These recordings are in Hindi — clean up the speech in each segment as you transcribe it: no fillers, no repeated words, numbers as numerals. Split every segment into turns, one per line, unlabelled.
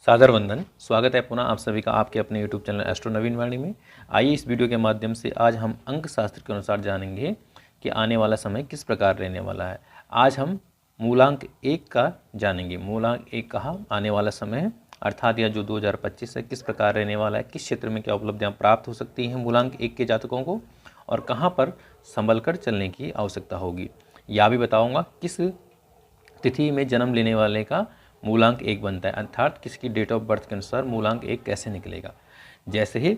सादर वंदन। स्वागत है पुनः आप सभी का आपके अपने YouTube चैनल एस्ट्रो नवीन वाणी में। आइए इस वीडियो के माध्यम से आज हम अंक शास्त्र के अनुसार जानेंगे कि आने वाला समय किस प्रकार रहने वाला है। आज हम मूलांक 1 का जानेंगे। मूलांक 1 कहा आने वाला समय है, अर्थात यह जो 2025 है किस प्रकार रहने वाला है, किस क्षेत्र में क्या उपलब्धियाँ प्राप्त हो सकती हैं मूलांक 1 के जातकों को और कहाँ पर संभल कर चलने की आवश्यकता होगी। यह भी बताऊँगा किस तिथि में जन्म लेने वाले का मूलांक 1 बनता है, अर्थात किसकी डेट ऑफ बर्थ के अनुसार मूलांक 1 कैसे निकलेगा। जैसे ही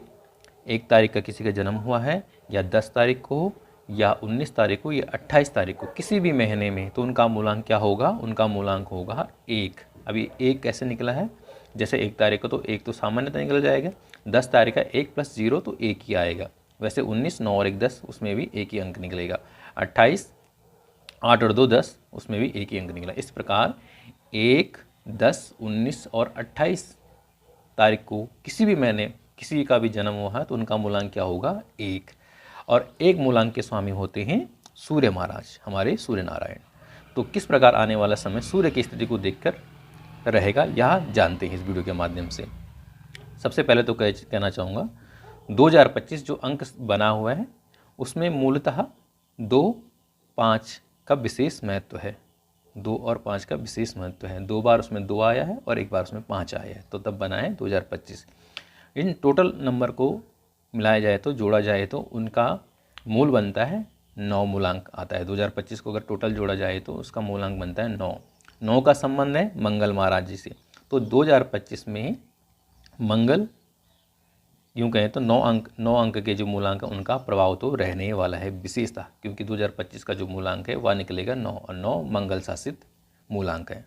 1 तारीख का किसी का जन्म हुआ है या 10 तारीख को या 19 तारीख को या 28 तारीख को किसी भी महीने में, तो उनका मूलांक क्या होगा, उनका मूलांक होगा 1। अभी 1 कैसे निकला है, जैसे 1 तारीख को तो 1 तो सामान्यतः निकल जाएगा, 10 तारीख का 1 + 0 तो 1 ही आएगा। वैसे 19, 9 और 1 10, उसमें भी 1 ही अंक निकलेगा। 28, 8 और 2 10, उसमें भी 1 ही अंक निकला। इस प्रकार 1, 10, 19 और 28 तारीख को किसी भी महीने किसी का भी जन्म हुआ है तो उनका मूलांक क्या होगा 1। और 1 मूलांक के स्वामी होते हैं सूर्य महाराज, हमारे सूर्य नारायण। तो किस प्रकार आने वाला समय सूर्य की स्थिति को देखकर रहेगा यह जानते हैं इस वीडियो के माध्यम से। सबसे पहले तो कहना चाहूँगा 2025 जो अंक बना हुआ है उसमें मूलतः 2, 5 का विशेष महत्व है। 2 और 5 का विशेष महत्व है। 2 बार उसमें 2 आया है और 1 बार उसमें 5 आया है, तो तब बना है 2025। इन टोटल नंबर को मिलाया जाए तो जोड़ा जाए तो उनका मूल बनता है 9 मूलांक आता है। 2025 को अगर टोटल जोड़ा जाए तो उसका मूलांक बनता है 9। 9 का संबंध है मंगल महाराज जी से। तो 2025 में मंगल यूँ कहें तो 9 अंक के जो मूलांक है उनका प्रभाव तो रहने वाला है विशेषता, क्योंकि 2025 का जो मूलांक है वह निकलेगा 9 और 9 मंगल शासित मूलांक है।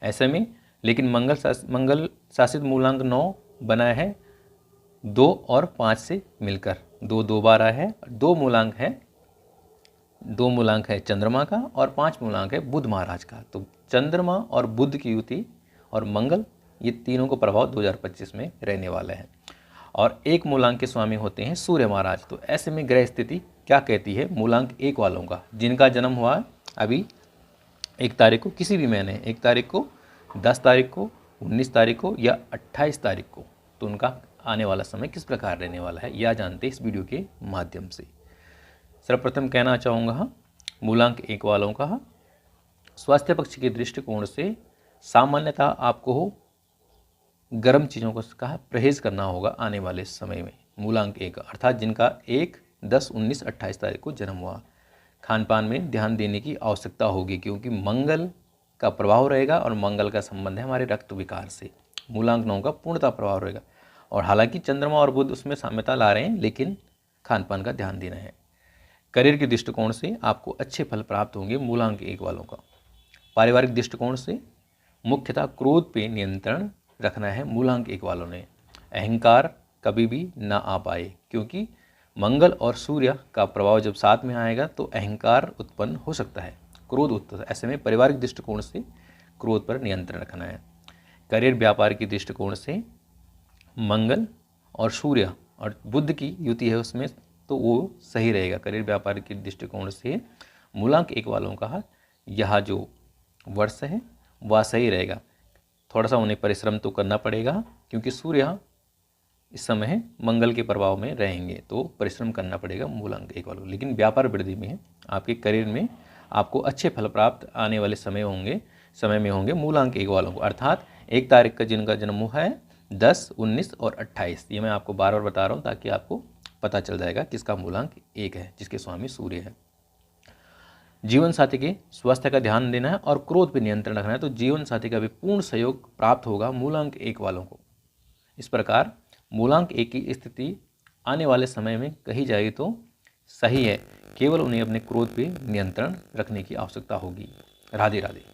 ऐसे में लेकिन मंगल शासित मूलांक 9 बना है 2 और 5 से मिलकर। 2 बार आया है। 2 मूलांक है चंद्रमा का और 5 मूलांक है बुध महाराज का। तो चंद्रमा और बुध की युति और मंगल, ये तीनों को प्रभाव 2025 में रहने वाला है। और 1 मूलांक के स्वामी होते हैं सूर्य महाराज। तो ऐसे में ग्रह स्थिति क्या कहती है मूलांक 1 वालों का, जिनका जन्म हुआ अभी 1 तारीख को किसी भी महीने, 1 तारीख को, 10 तारीख को, 19 तारीख को या 28 तारीख को, तो उनका आने वाला समय किस प्रकार रहने वाला है यह जानते इस वीडियो के माध्यम से। सर्वप्रथम कहना चाहूँगा मूलांक 1 वालों का स्वास्थ्य पक्ष के दृष्टिकोण से सामान्यतः आपको गर्म चीज़ों को कहा परहेज करना होगा आने वाले समय में। मूलांक 1 अर्थात जिनका 1, 10, 19, 28 तारीख को जन्म हुआ, खान पान में ध्यान देने की आवश्यकता होगी, क्योंकि मंगल का प्रभाव रहेगा और मंगल का संबंध है हमारे रक्त विकार से। मूलांक 9 का पूर्णतः प्रभाव रहेगा। और हालांकि चंद्रमा और बुध उसमें साम्यता ला रहे हैं, लेकिन खान पान का ध्यान देना है। करियर के दृष्टिकोण से आपको अच्छे फल प्राप्त होंगे मूलांक 1 वालों का। पारिवारिक दृष्टिकोण से मुख्यतः क्रोध पे नियंत्रण रखना है मूलांक 1 वालों ने। अहंकार कभी भी ना आ पाए, क्योंकि मंगल और सूर्य का प्रभाव जब साथ में आएगा तो अहंकार उत्पन्न हो सकता है, क्रोध उत्पन्न। ऐसे में पारिवारिक दृष्टिकोण से क्रोध पर नियंत्रण रखना है। करियर व्यापार की दृष्टिकोण से मंगल और सूर्य और बुध की युति है उसमें, तो वो सही रहेगा। करियर व्यापार की दृष्टिकोण से मूलांक 1 वालों का यह जो वर्ष है वह सही रहेगा। थोड़ा सा उन्हें परिश्रम तो करना पड़ेगा, क्योंकि सूर्य इस समय मंगल के प्रभाव में रहेंगे, तो परिश्रम करना पड़ेगा मूलांक 1 वालों। लेकिन व्यापार वृद्धि में आपके करियर में आपको अच्छे फल प्राप्त आने वाले समय में होंगे मूलांक 1 वालों को। अर्थात 1 तारीख का जिनका जन्म हुआ है, 10, 19 और 28, ये मैं आपको बार बार बता रहा हूँ ताकि आपको पता चल जाएगा किसका मूलांक 1 है, जिसके स्वामी सूर्य है। जीवन साथी के स्वास्थ्य का ध्यान देना है और क्रोध पर नियंत्रण रखना है, तो जीवन साथी का भी पूर्ण सहयोग प्राप्त होगा मूलांक 1 वालों को। इस प्रकार मूलांक 1 की स्थिति आने वाले समय में कही जाए तो सही है, केवल उन्हें अपने क्रोध पे नियंत्रण रखने की आवश्यकता होगी। राधे राधे।